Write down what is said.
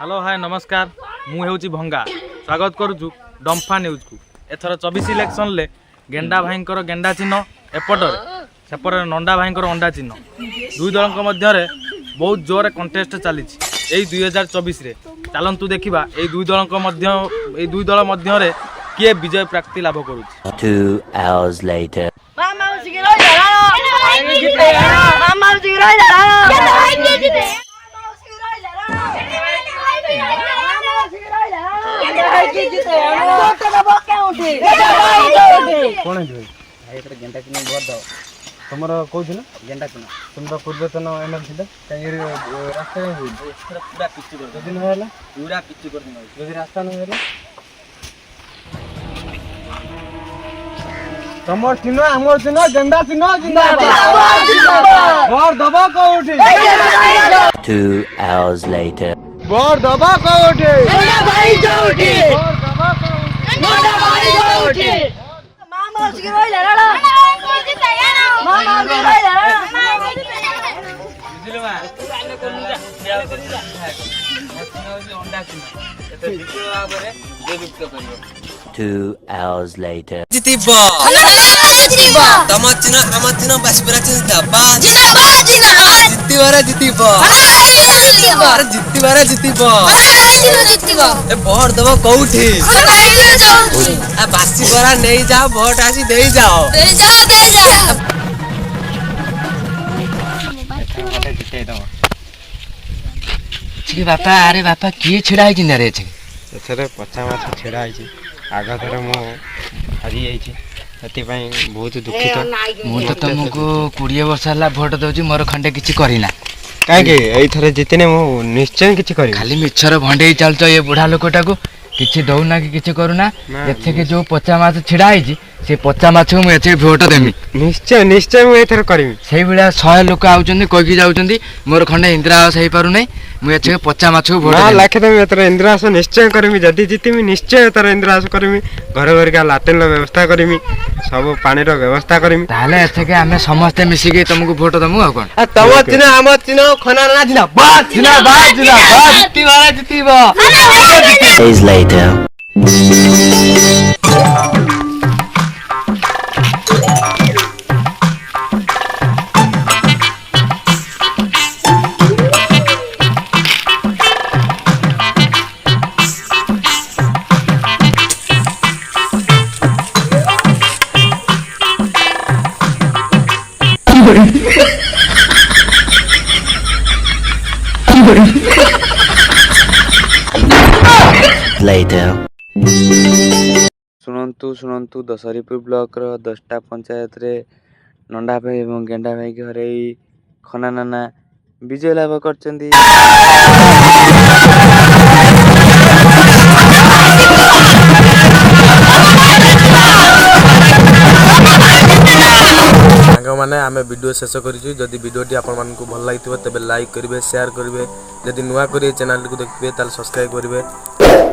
Hello hi नमस्कार मुझे भंगा स्वागत करुचु डम्फा न्यूज को एथर 24 इलेक्शन ले गेंडा भाई गेंडा चिन्ह एपटर सेपटे नंडा भाई अंडा चिन्ह दुई दल मध्य बहुत जोर कंटेस्ट चली 2024 रे चलतु देखा दुई दल मध्य किए विजय प्राप्ति लाभ करुच्ची तुम कौन गेंडा चिन्ह तुम पूर्वतन एमएलसी रास्ता पूरा पिच कर पूरा पिच कर रास्ता नहीं तुम चिन्ह आम चिन्ह गेंडा चिन्ह भोट दबा कौटी 2 hours later भोट दबा कौटी Two hours later. Jitiba. Tamat cina, amat cina, basbara cina daba. Jitibara jitiba. Jitibara jitiba. Vote दबा कौठी बासी बरा नहीं जाओ भोट आसी दे जाओ बापा अरे बापा किए छिड़ा है रे एथरे पचा माछ छेड़ा है आग थर मु हारी जाई बहुत दुखित मु तो तुमको 20 वर्ष हला भोट दउची मोर खंडे किछि करिना काहे एई थरे जितने मु निश्चय किछि करी खाली मिछर भंडे चलतो ये बुढ़ा लोकटा को किछि दउना कि किछि करूना एथे के जो पचा माछ छिड़ा है से पचा माछ मु एथे भोट देमी निश्चय निश्चय मु एथरे करमी सेही बिला 100 लोक आउचंदी कोकी जाउचंदी मोर खंडे इंदिरा आवास हेई पारु नै मु एथे पचा माछ भोट ना लाखे देमी एथरे इंदिरा आवास निश्चय करमी जदी जितिमी निश्चय एथरे इंदिरा आवास करमी घर घर का लाट्रिन रो व्यवस्था करमी सब पानी रो व्यवस्था करमी ताले एथे के हमें समस्त मिसी के तुमको भोट दमु आ कोन तम चिना हम चिना खना ना चिना बात चिना जिति वाला जितिबो days later. Later. शुणु दशहरीपुर ब्लॉक रो 10टा पंचायत रे नंडा भाई और गेंडा भाई के हरे खना नाना विजय लाभ करचंदी मैंने आम वीडियो शेष करी जदि वीडियोटी आपण को भल लगी तेज लाइक करेंगे शेयर करेंगे जदि नुआ करेंगे चैनल को देखिए सब्सक्राइब करेंगे।